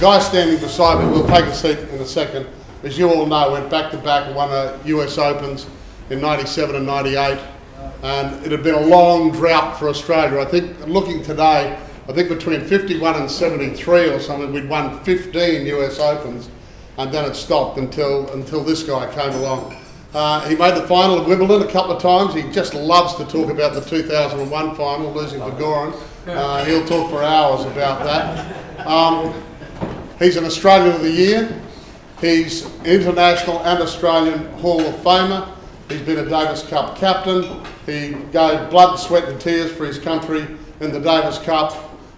guy standing beside me, we'll take a seat in a second, as you all know, went back-to-back and won the US Opens in 97 and 98. And it had been a long drought for Australia. I think, looking today, I think between 51 and 73 or something, we'd won 15 US Opens, and then it stopped until this guy came along. He made the final of Wimbledon a couple of times. He just loves to talk about the 2001 final, losing to Goran. He'll talk for hours about that. He's an Australian of the Year. He's International and Australian Hall of Famer. He's been a Davis Cup captain. He gave blood, sweat and tears for his country in the Davis Cup.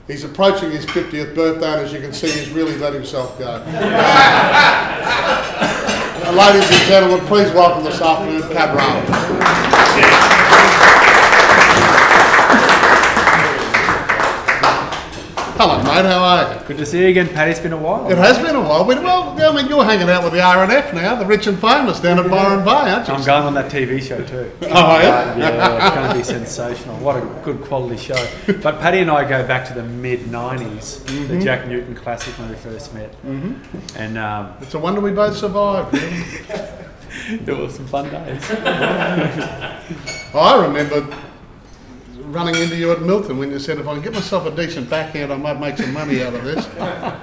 He's approaching his 50th birthday, and as you can see, he's really let himself go. Ladies and gentlemen, please welcome this afternoon, Pat Rafter. Hello, mate. How are you? Good to see you again, Pat. It's been a while. It has been a while. Well, I mean, you're hanging out with the R&F now, the rich and famous down at Byron Bay, aren't you? I'm going on that TV show too. Oh, yeah? Yeah, it's going to be sensational. What a good quality show. But Paddy and I go back to the mid-90s, the Jack Newton Classic when we first met. And it's a wonder we both survived. There were some fun days. I remember running into you at Milton when you said, if I can get myself a decent backhand, I might make some money out of this.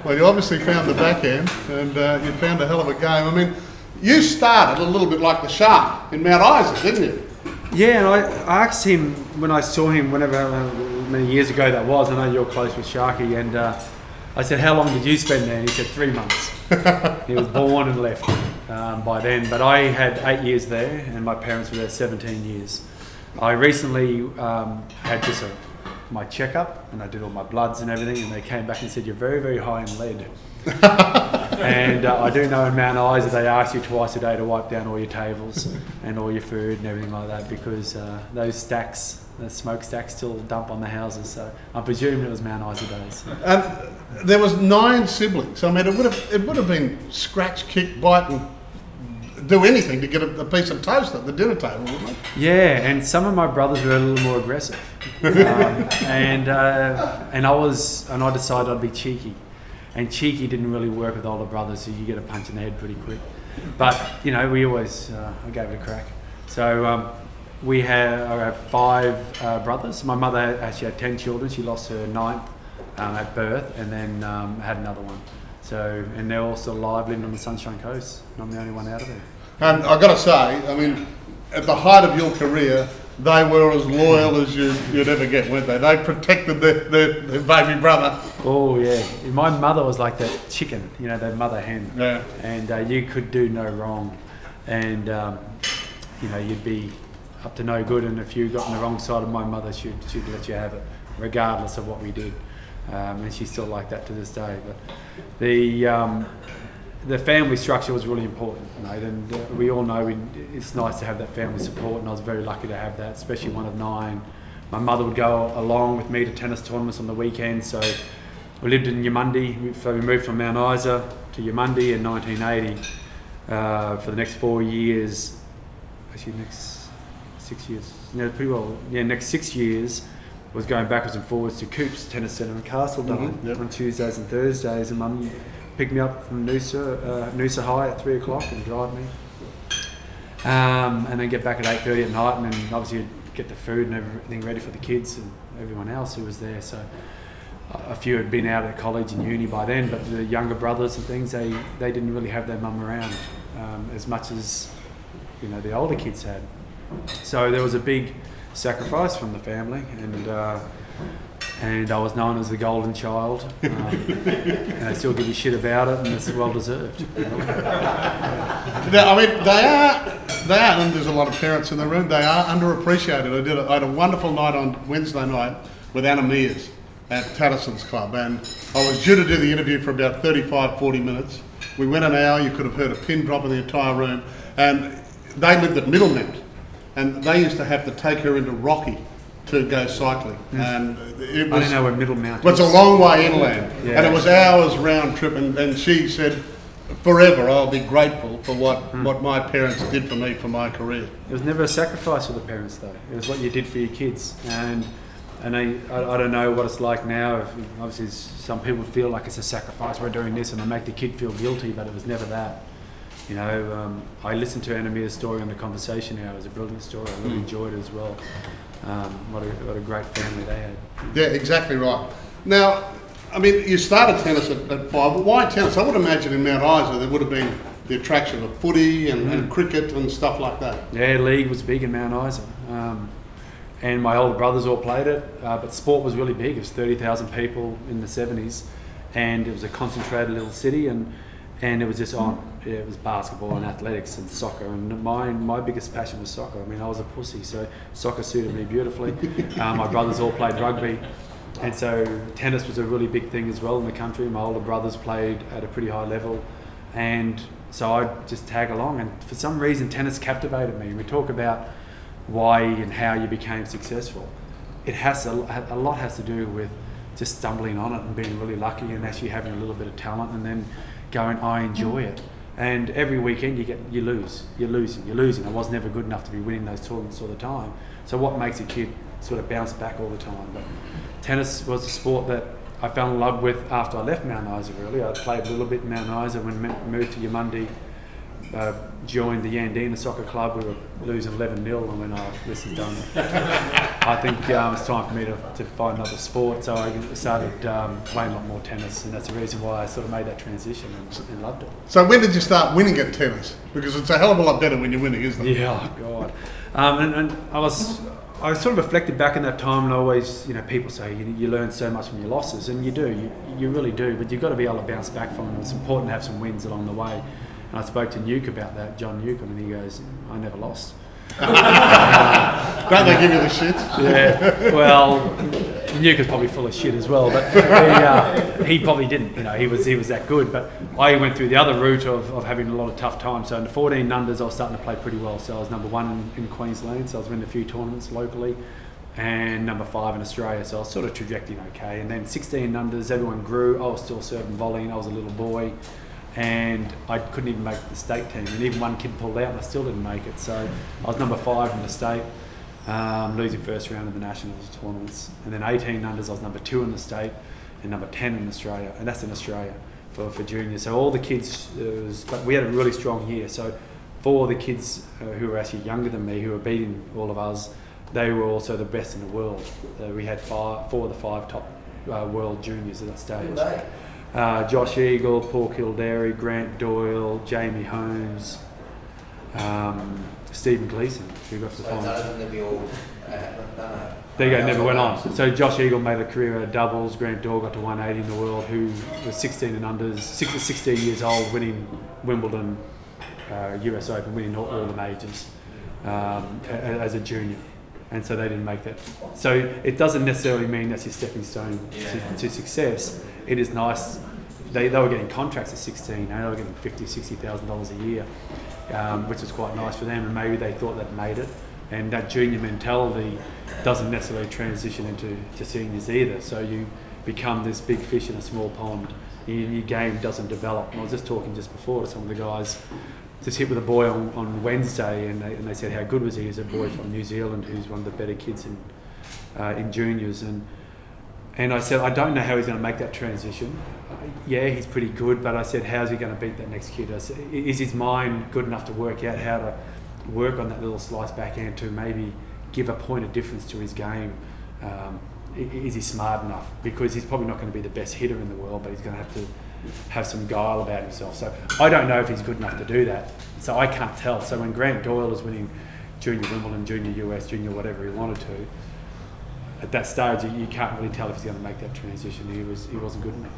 Well, you obviously found the backhand, and you found a hell of a game. I mean, you started a little bit like the Shark in Mount Isa, didn't you? Yeah, and I asked him when I saw him, whenever many years ago that was. I know you're close with Sharky, and I said, how long did you spend there? And he said 3 months. He was born and left by then, but I had 8 years there, and my parents were there 17 years. I recently had just my checkup, and I did all my bloods and everything, and they came back and said, you're very, very high in lead. And I do know in Mount Isa they ask you twice a day to wipe down all your tables and all your food and everything like that, because those stacks, the smoke stacks, still dump on the houses. So I presume it was Mount Isa days. And there was 9 siblings. I mean, it would have been scratch, kick, bite, and do anything to get a piece of toast at the dinner table, wouldn't it? Yeah, and some of my brothers were a little more aggressive, and I decided I'd be cheeky, and cheeky didn't really work with older brothers, so you get a punch in the head pretty quick. But you know, we always I gave it a crack. So I have 5 brothers. My mother actually had 10 children. She lost her 9th at birth, and then had another one. So, and they're all still alive, living on the Sunshine Coast. And I'm the only one out of there. And I've got to say, I mean, at the height of your career, they were as loyal as you'd ever get, weren't they? They protected their baby brother. Oh yeah, my mother was like that chicken, you know, that mother hen. Yeah. And you could do no wrong, and you know, you'd be up to no good. And if you got on the wrong side of my mother, she'd let you have it, regardless of what we did. And she's still like that to this day. But the family structure was really important, mate, and we all know it's nice to have that family support, and I was very lucky to have that, especially one of 9. My mother would go along with me to tennis tournaments on the weekends, so we lived in Yamundi, so we moved from Mount Isa to Yamundi in 1980 for the next 4 years, actually next 6 years, yeah, pretty well, yeah, next 6 years was going backwards and forwards to Coops Tennis Centre in Castletown on Tuesdays and Thursdays, and Mum picked me up from Noosa High at 3 o'clock and drive me, and then get back at 8:30 at night, and then obviously get the food and everything ready for the kids and everyone else who was there. So a few had been out at college and uni by then, but the younger brothers and things, they didn't really have their mum around as much as, you know, the older kids had. So there was a big sacrifice from the family, and I was known as the golden child, and I still give you shit about it, and it's well deserved. I mean, they are, and there's a lot of parents in the room, they are underappreciated. I had a wonderful night on Wednesday night with Anna Mears at Tatterson's Club, and I was due to do the interview for about 35-40 minutes. We went an hour, you could have heard a pin drop in the entire room, and they lived at Middlemount, and they used to have to take her into Rocky to go cycling. And it was, I don't know where Middlemount is. Well, it's a long way inland, yeah. And it was hours round trip, and she said, forever I'll be grateful for what my parents did for me for my career. It was never a sacrifice for the parents though, it was what you did for your kids. And And I don't know what it's like now. Obviously, some people feel like it's a sacrifice, we're doing this, and they make the kid feel guilty, but it was never that. You know, I listened to Anamia's story on The Conversation Hour. It was a brilliant story. I really enjoyed it as well. What a great family they had. Yeah, exactly right. Now, I mean, you started tennis at 5, but why tennis? I would imagine in Mount Isa there would have been the attraction of footy and cricket and stuff like that. Yeah, league was big in Mount Isa. And my older brothers all played it, but sport was really big. It was 30,000 people in the 70s, and it was a concentrated little city, and it was just on. It was basketball and athletics and soccer, and my biggest passion was soccer. I mean, I was a pussy, so soccer suited me beautifully. My brothers all played rugby, and so tennis was a really big thing as well in the country. My older brothers played at a pretty high level, and so I'd just tag along, and for some reason tennis captivated me. We talk about why and how you became successful. It has a lot has to do with just stumbling on it and being really lucky and actually having a little bit of talent, and then going, I enjoy it. And every weekend you're losing. I was never good enough to be winning those tournaments all the time. So what makes a kid sort of bounce back all the time? But tennis was a sport that I fell in love with after I left Mount Isa, really. I played a little bit in Mount Isa when I moved to Yamundi. Joined the Yandina Soccer Club. We were losing 11-0, and when this is done, I think it's time for me to find another sport. So I started playing a lot more tennis, and that's the reason why I sort of made that transition and loved it. So when did you start winning at tennis? Because it's a hell of a lot better when you're winning, isn't it? Yeah, oh God. And I sort of reflected back in that time, and always, you know, people say you learn so much from your losses, and you do, you really do, but you've got to be able to bounce back from them. It's important to have some wins along the way. And I spoke to Nuke about that, John Nuke, and he goes, I never lost. Don't they give you the shit? Yeah, well, Nuke is probably full of shit as well, but he probably didn't. You know, he was that good. But I went through the other route of having a lot of tough times. So in the 14 unders, I was starting to play pretty well. So I was number 1 in Queensland, so I was winning a few tournaments locally, and number 5 in Australia. So I was sort of trajecting okay. And then 16 unders, everyone grew. I was still serving volley, and I was a little boy. And I couldn't even make the state team, and even one kid pulled out and I still didn't make it. So I was number 5 in the state, losing first round of the nationals tournaments. And then 18 unders, I was number 2 in the state and number 10 in Australia, and that's in Australia for juniors. So all the kids, but we had a really strong year. So 4 of the kids who were actually younger than me, who were beating all of us, they were also the best in the world. So we had 4 of the 5 top world juniors at that stage. Josh Eagle, Paul Kildare, Grant Doyle, Jamie Holmes, Stephen Gleeson, who got to the final. There you go, never went on. So Josh Eagle made a career out of doubles, Grant Doyle got to 180 in the world, who was 16 and unders, 16 years old, winning Wimbledon, US Open, winning all the majors as a junior. And so they didn't make that. So it doesn't necessarily mean that's your stepping stone to success. It is nice. They were getting contracts at 16. They were getting $50,000, $60,000 a year, which was quite nice for them. And maybe they thought they'd made it. And that junior mentality doesn't necessarily transition into seniors either. So you become this big fish in a small pond. Your game doesn't develop. And I was just talking just before to some of the guys. Just hit with a boy on Wednesday, and they said how good was he. He's a boy from New Zealand who's one of the better kids in juniors, and I said I don't know how he's going to make that transition. Yeah, he's pretty good, but I said how's he going to beat that next kid? I said, is his mind good enough to work out how to work on that little slice backhand to maybe give a point of difference to his game? Is he smart enough? Because he's probably not going to be the best hitter in the world, but he's going to have to have some guile about himself. So I don't know if he's good enough to do that. So I can't tell. So when Grant Doyle was winning junior Wimbledon, junior US, junior whatever he wanted to, at that stage you can't really tell if he's going to make that transition. He wasn't good enough.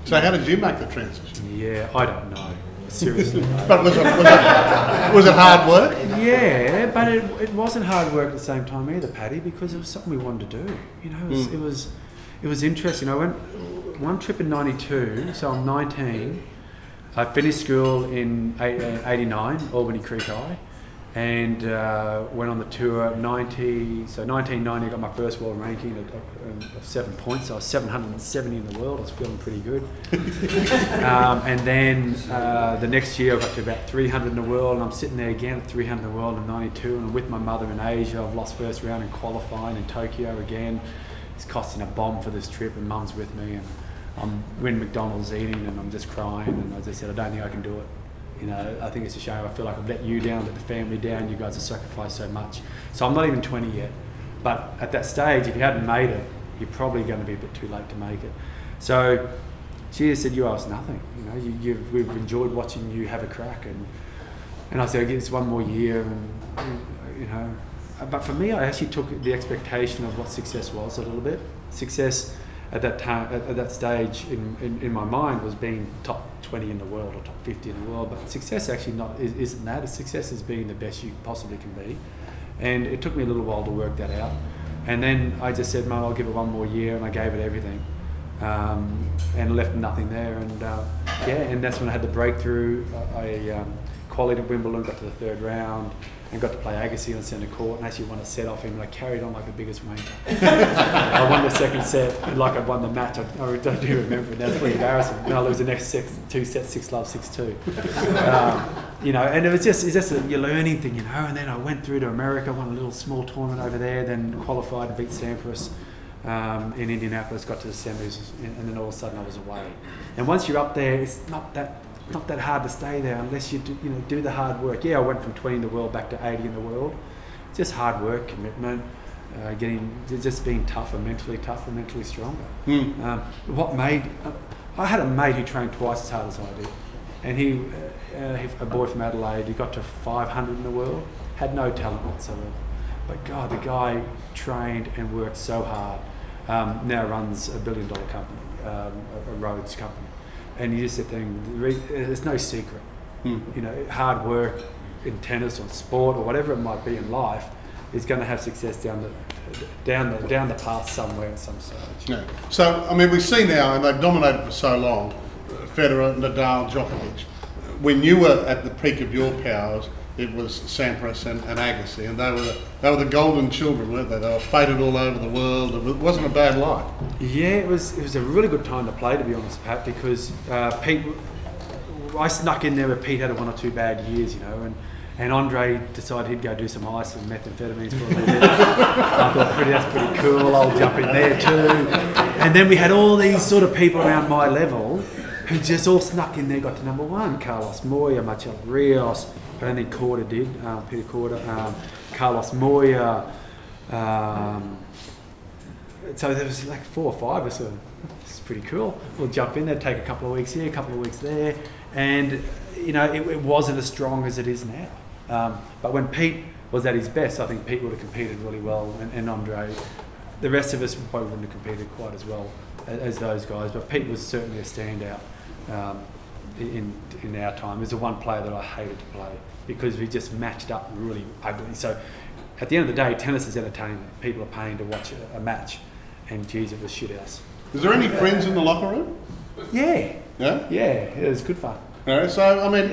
So how did you make the transition? Yeah, I don't know. Seriously. But was it hard work? Yeah, but it wasn't hard work at the same time either, Paddy, because it was something we wanted to do. You know, it was interesting. I went one trip in '92, so I'm 19. I finished school in '89, Albany Creek High, and went on the tour. 1990, I got my first world ranking of 7 points. So I was 770 in the world. I was feeling pretty good. And then the next year I got to about 300 in the world, and I'm sitting there again at 300 in the world in '92, and I'm with my mother in Asia. I've lost first round in qualifying in Tokyo again. it's costing a bomb for this trip, and Mum's with me, and we're in McDonald's eating, and I'm just crying, and as I said, I don't think I can do it. You know, I think it's a shame. I feel like I've let you down, let the family down. You guys have sacrificed so much. So I'm not even 20 yet. But at that stage, if you hadn't made it, you're probably going to be a bit too late to make it. So she just said, you owe us nothing. You know, we've enjoyed watching you have a crack. And I said, I get this one more year. And you know, but for me, I actually took the expectation of what success was a little bit. Success at that time, at that stage in my mind, was being top 20 in the world or top 50 in the world. But success actually isn't that. Success is being the best you possibly can be. And it took me a little while to work that out. And then I just said, Mum, I'll give it one more year, and I gave it everything. And left nothing there. And and that's when I had the breakthrough. I qualified at Wimbledon, got to the third round, and got to play Agassi on centre court, and actually won a set off him, and I carried on like the biggest wanker. I won the second set, and like I won the match. I do remember it. That's pretty embarrassing. And I lose the next two sets, 6-love, 6-2. You know, and it's just your learning thing, you know. And then I went through to America, won a little small tournament over there, then qualified and beat Sampras in Indianapolis, got to the semis, and then all of a sudden I was away. And once you're up there, it's not that hard to stay there unless you do the hard work. Yeah, I went from 20 in the world back to 80 in the world. Just hard work, commitment, just being tougher, mentally stronger. I had a mate who trained twice as hard as I did, and a boy from Adelaide, he got to 500 in the world, had no talent whatsoever. But God, the guy trained and worked so hard. Now runs $1 billion company, a roads company. And you just sit there and there's no secret. You know, hard work in tennis or sport or whatever it might be in life is going to have success down the path somewhere at some stage. Yeah. So, I mean, we see now, and they've dominated for so long, Federer, Nadal, Djokovic. When you were at the peak of your powers, it was Sampras and Agassi, and they were the golden children, weren't they? They were feted all over the world. It wasn't a bad life. Yeah, it was a really good time to play, to be honest, Pat, because Pete, I snuck in there where Pete had 1 or 2 bad years, you know, and Andre decided he'd go do some ice and methamphetamines for a little bit. I thought that's pretty cool, I'll jump in there too. And then we had all these sort of people around my level who just all snuck in there, got to #1, Carlos Moya, Marcelo Rios, I don't think Korda did, Peter Korda, Carlos Moya. So there was like 4 or 5 or so. It's pretty cool. We'll jump in there, take a couple of weeks here, a couple of weeks there, and you know it wasn't as strong as it is now. But when Pete was at his best, I think Pete would have competed really well, and Andre. The rest of us probably wouldn't have competed quite as well as those guys, but Pete was certainly a standout. In our time, is the one player that I hated to play because we just matched up really ugly. So at the end of the day, tennis is entertainment. People are paying to watch a match, and geez, it was shit house. Is there any friends in the locker room? Yeah. Yeah? Yeah, it was good fun. All right, so I mean,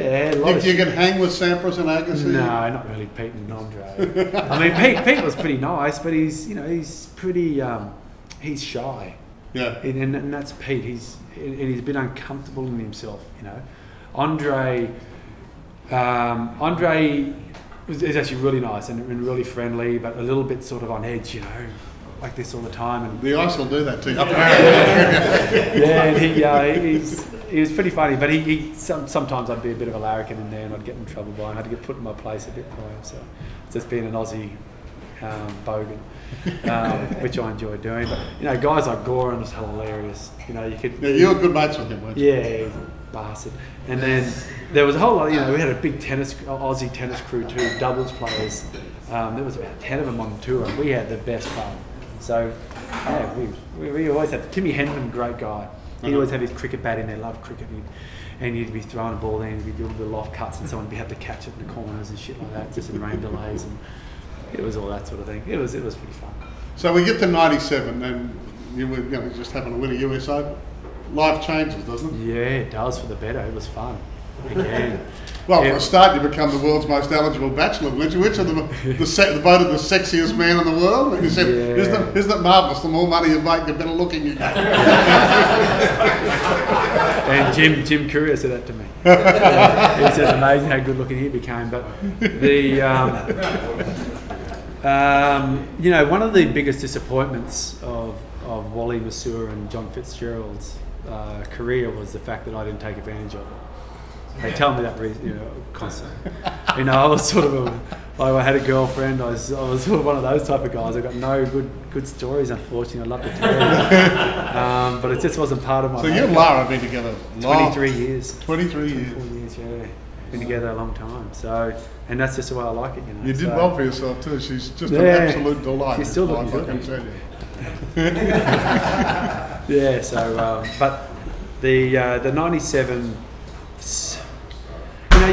you can hang with Sampras and Agassi? No, not really, Pete and Andre. I mean, Pete was pretty nice, but he's pretty, he's shy. Yeah. And that's Pete. He's a bit uncomfortable in himself, you know. Andre is actually really nice and really friendly, but a little bit sort of on edge, you know, like this all the time. And the ice will do that to you. Yeah, and he was pretty funny, but sometimes I'd be a bit of a larrikin in there, and I'd get in trouble by him. I had to get put in my place a bit by him. So just being an Aussie bogan. Which I enjoy doing, but you know, guys like Goran was hilarious. You know, you were good mates with him, weren't you? Yeah, he's a bastard. And then there was a whole lot. You know, we had a big Aussie tennis crew too, doubles players. There was about 10 of them on the tour, and we had the best fun. So yeah, we always had Timmy Henman, great guy. He always had his cricket bat in there, loved cricket, and you'd be throwing a ball in, you'd be doing the loft cuts, and someone would have to catch it in the corners and shit like that, just in rain delays and. It was all that sort of thing. It was pretty fun. So we get to '97, and you were just happened to win a US Open. Life changes, doesn't it? Yeah, it does for the better. It was fun. Again. Well, for a start, you become the world's most eligible bachelor, weren't you? Which are voted the sexiest man in the world? And you said, isn't that marvellous? The more money you make, the better looking you get. And Jim Courier said that to me. He says amazing how good looking he became. But the you know, one of the biggest disappointments of of Wally Masur and John Fitzgerald's career was the fact that I didn't take advantage of it. They tell me that constantly. I was sort of I had a girlfriend. I was sort of one of those type of guys. I got no good stories, unfortunately. I'd love to tell you, but it just wasn't part of my. So you and Lara have been together 23 years. 23 years. 24 years, yeah. Been together a long time. So, and that's just the way I like it. You did well for yourself too. She's just an absolute delight. She's still looking good. I can tell you. Yeah. So, but the 97.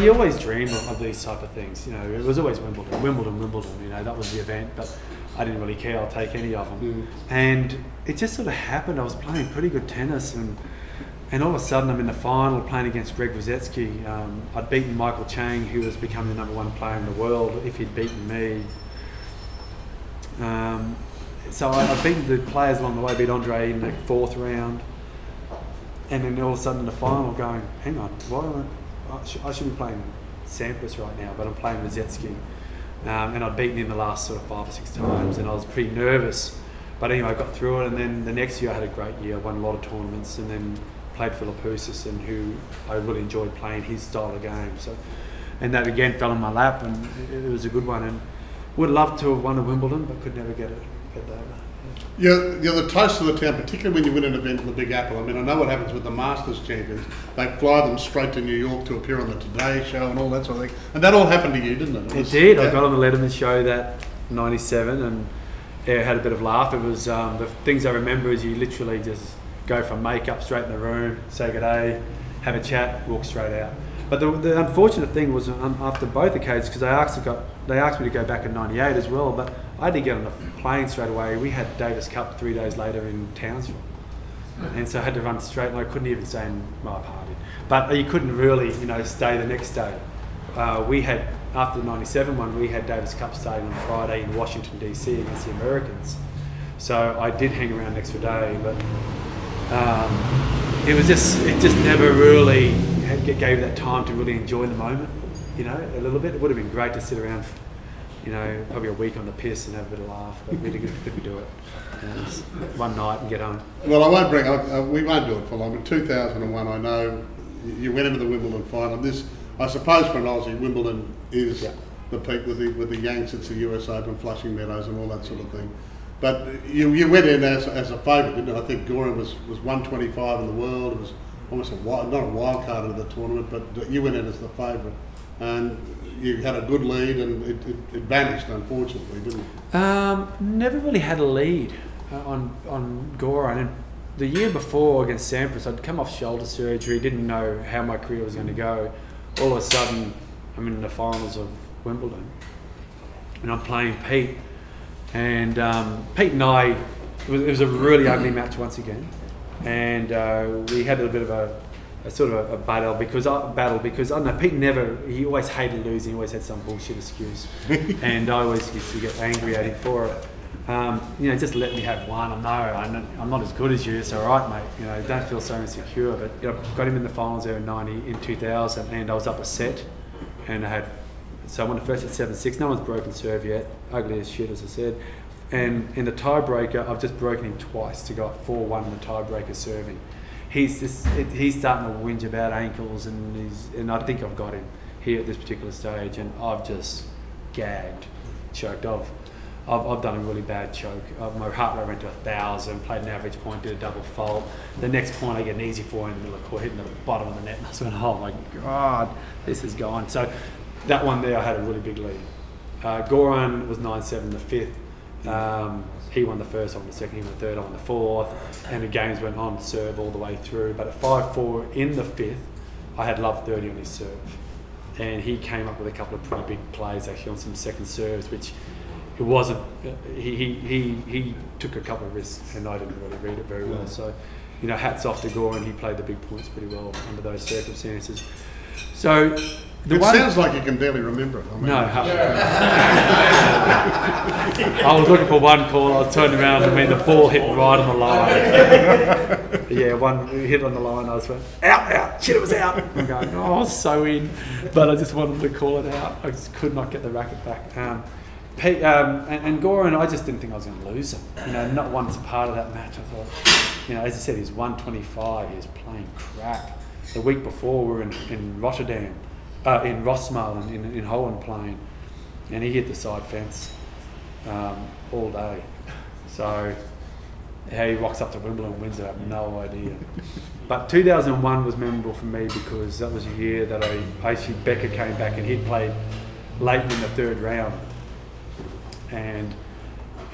You always dream of these type of things. It was always Wimbledon. That was the event, but I didn't really care. I'll take any of them. And it just sort of happened. I was playing pretty good tennis, and all of a sudden I'm in the final playing against Greg Wozetsky. I'd beaten Michael Chang, who was becoming the #1 player in the world if he'd beaten me. So I'd beaten the players along the way. Beat Andre in the 4th round, and then all of a sudden in the final, going, hang on, I should be playing Sampras right now, but I'm playing Wozetsky. And I'd beaten him the last sort of 5 or 6 times, and I was pretty nervous. But anyway, I got through it, and then the next year I had a great year, won a lot of tournaments, and then played Philip Housis, and who I really enjoyed playing his style of game. So, and that again fell in my lap, and it was a good one. And would love to have won a Wimbledon, but could never get over. You're the toast of the town, particularly when you win an event in the Big Apple. I mean, I know what happens with the Masters champions. They fly them straight to New York to appear on the Today Show and all that sort of thing. And that all happened to you, didn't it? It did. Yeah. I got on the Letterman show that 97 and had a bit of laugh. It was the things I remember is you literally just go from makeup straight in the room, say good day, have a chat, walk straight out. But the unfortunate thing was after both occasions, because they asked me to go back in 98 as well, but I didn't get on the plane straight away. We had Davis Cup 3 days later in Townsville. And so I had to run straight, and I couldn't even stay in my party. But you couldn't really, stay the next day. We had, after the 97 one, we had Davis Cup starting on Friday in Washington, DC against the Americans. So I did hang around an extra day, but it just never really gave that time to really enjoy the moment, a little bit. It would have been great to sit around, probably a week on the piss and have a bit of laugh, but we couldn't do it. Just one night and get home. Well, we won't do it for long. In 2001, I know you went into the Wimbledon final. This, I suppose, for an Aussie, Wimbledon is the peak with the Yanks. It's the US Open, Flushing Meadows, and all that sort of thing. But you went in as a favourite, didn't you? I think Goran was 125 in the world. It was almost not a wild card of the tournament, but you went in as the favourite, and you had a good lead, and it vanished, unfortunately, didn't it? Never really had a lead on Goran. And the year before against Sampras, I'd come off shoulder surgery, didn't know how my career was going to go. All of a sudden, I'm in the finals of Wimbledon, and I'm playing Pete. And Pete and I, it was a really ugly match once again, and we had a bit of a battle because I don't know, Pete he always hated losing. He always had some bullshit excuse, and I always used to get angry at him for it. Just let me have one. I'm not as good as you. It's all right, mate. Don't feel so insecure. But got him in the finals there in 2000, and I was up a set, and so I won the first at 7-6. No one's broken serve yet. Ugly as shit, as I said. And in the tiebreaker, I've just broken him twice to go up 4-1 in the tiebreaker serving. He's starting to whinge about ankles, and I think I've got him here at this particular stage, and I've just choked off. I've done a really bad choke. My heart rate went to 1,000, played an average point, did a double fault. The next point I get an easy four in the middle of the court, hitting the bottom of the net, and I went, oh my God, this is gone. So that one there I had a really big lead. Goran was 9-7 the fifth. He won the first, I won the second, he won the third, I won the fourth, and the games went on serve all the way through. But at 5-4 in the fifth, I had love 30 on his serve, and he came up with a couple of pretty big plays actually on some second serves, which it wasn't. He took a couple of risks, and I didn't really read it very well. So, hats off to Goran. He played the big points pretty well under those circumstances. So. It sounds like you can barely remember it. No. I was looking for one call. I was turning around, the ball hit right on the line. One hit on the line. I was went, out. Shit, it was out. I'm going, I was so in. But I just wanted to call it out. I just could not get the racket back. And Goran, I just didn't think I was going to lose him. You know, not once part of that match. I thought, you know, as I said, he's 125. He was playing crap. The week before, we were in Rotterdam, in Rosmalen, in Holland playing, and he hit the side fence all day. So how he rocks up to Wimbledon and wins it, I have no idea. But 2001 was memorable for me because that was a year that Becker came back and he'd played Leighton in the third round. And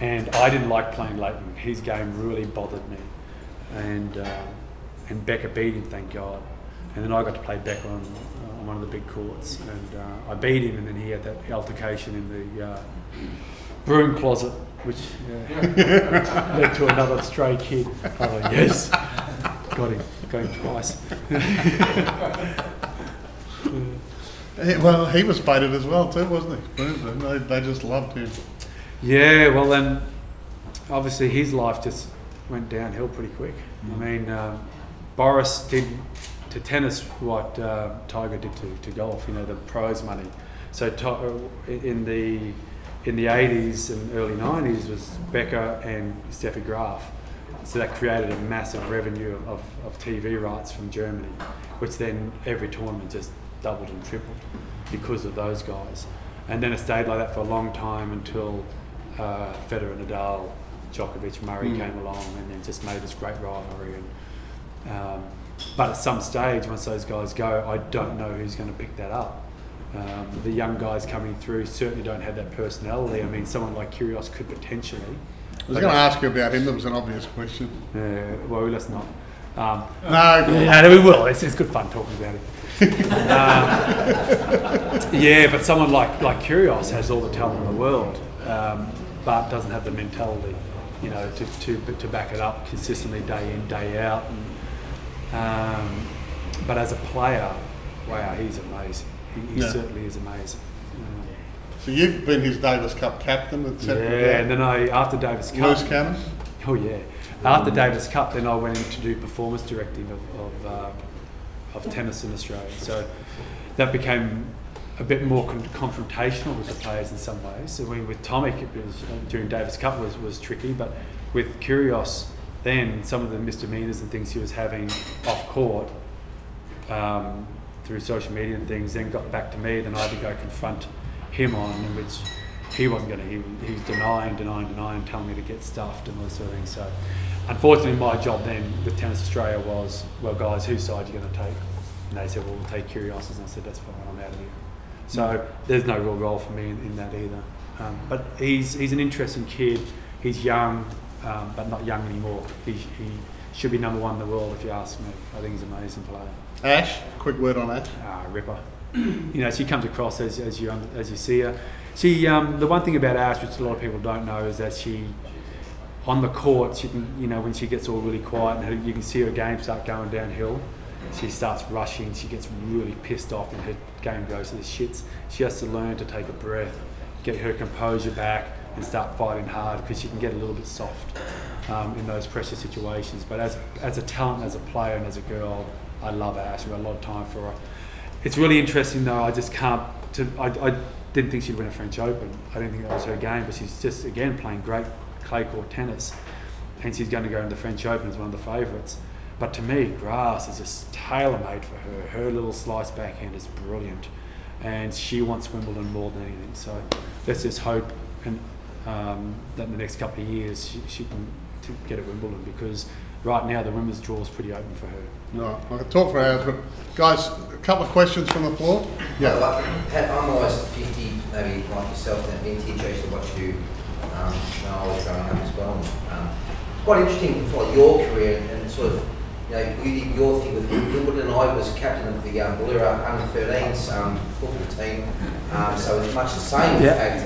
I didn't like playing Leighton. His game really bothered me. And Becker beat him, thank God. And then I got to play Becker on one of the big courts. And I beat him, and then he had that altercation in the broom closet, which led to another stray kid. I thought, yes, got him twice. Well, he was faded as well too, wasn't he? They just loved him. Yeah, well then, obviously his life just went downhill pretty quick. I mean, Boris did to tennis what Tiger did to golf. You know, the prize money. So in the 80s and early 90s was Becker and Steffi Graf. So that created a massive revenue of TV rights from Germany, which then every tournament just doubled and tripled because of those guys. And then it stayed like that for a long time until Federer, Nadal, Djokovic, Murray came along and then just made this great rivalry. But at some stage, once those guys go, I don't know who's going to pick that up. The young guys coming through certainly don't have that personality. I mean, someone like Kyrgios could potentially. I was going to ask you about him. That was an obvious question. Well, let's not. No, we will. It's good fun talking about it. Yeah, but someone like Kyrgios has all the talent in the world, but doesn't have the mentality, you know, to back it up consistently day in, day out. But as a player, wow, he's amazing. He certainly is amazing. So you've been his Davis Cup captain, etc. Yeah, and then after Davis Cup. Loose cannon? Oh yeah. After Davis Cup, then I went to do performance directing of tennis in Australia. So that became a bit more confrontational with the players in some ways. So with Tomic, it was, during Davis Cup was tricky, but with Kyrgios, then some of the misdemeanors and things he was having off court through social media and things, then got back to me. Then I had to go confront him on, which he wasn't going to. He was denying, telling me to get stuffed and all this sort of thing. So, unfortunately, my job then with Tennis Australia was, well, guys, whose side are you going to take? And they said, well, we'll take Kyrgios. And I said, that's fine, I'm out of here. So there's no real role for me in that either. But he's an interesting kid. He's young, but not young anymore. He should be number one in the world if you ask me. I think he's an amazing player. Ash, quick word on Ash. Ripper. You know, she comes across as you see her. She the one thing about Ash, which a lot of people don't know, is that she, on the court, she can, you know, when she gets all really quiet and you can see her game start going downhill, she starts rushing. She gets really pissed off and her game goes to the shits. She has to learn to take a breath, get her composure back, and start fighting hard because she can get a little bit soft in those pressure situations. But as a talent, as a player, and as a girl, I love Ash. I've got a lot of time for her. It's really interesting though. I just can't. I didn't think she'd win a French Open. I didn't think that was her game. But she's just again playing great clay court tennis, and she's going to go into the French Open as one of the favourites. But to me, grass is just tailor-made for her. Her little slice backhand is brilliant, and she wants Wimbledon more than anything. So let's just hope and that in the next couple of years she can get at Wimbledon, because right now the women's draw is pretty open for her. No, I could talk for hours, but guys, a couple of questions from the floor. Yeah, Pat, I'm almost 50, maybe like yourself, that vintage. I used to watch you when I was growing up as well. Quite interesting to follow your career and sort of, you know, you did your thing with Wimbledon. I was captain of the Ballera under-13s football team, so it's much the same. In fact,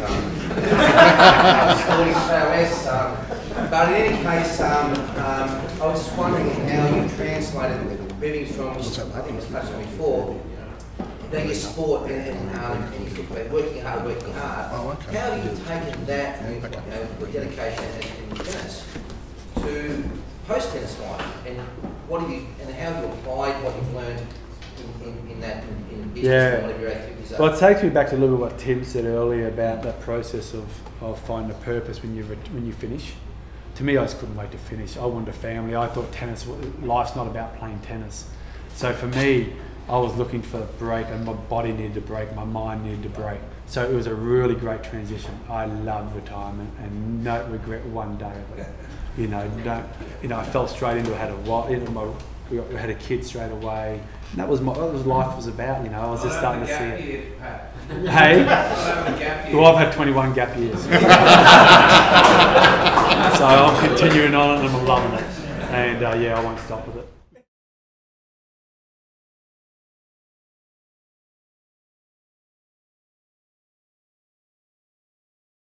but in any case, I was just wondering how you translated moving from, I think it was touched on before, being a sport and you talk about working hard. Oh, okay. How have you taken that, you know, with dedication in tennis to post-tennis life, and how have you applied what you've learned in that in business Yeah. and whatever your activities are? Well, it takes me back to a little bit what Tim said earlier about that process of finding a purpose when you finish. To me, I just couldn't wait to finish. I wanted a family. I thought life's not about playing tennis. So for me, I was looking for a break, and my body needed a break, my mind needed a break. So it was a really great transition. I loved retirement and no regret one day of it. I fell straight into it. I had a kid straight away. And that was what life was about. I was just starting to see it. Hey, well, I've had 21 gap years, so I'm continuing on it and I'm loving it. And I won't stop with it.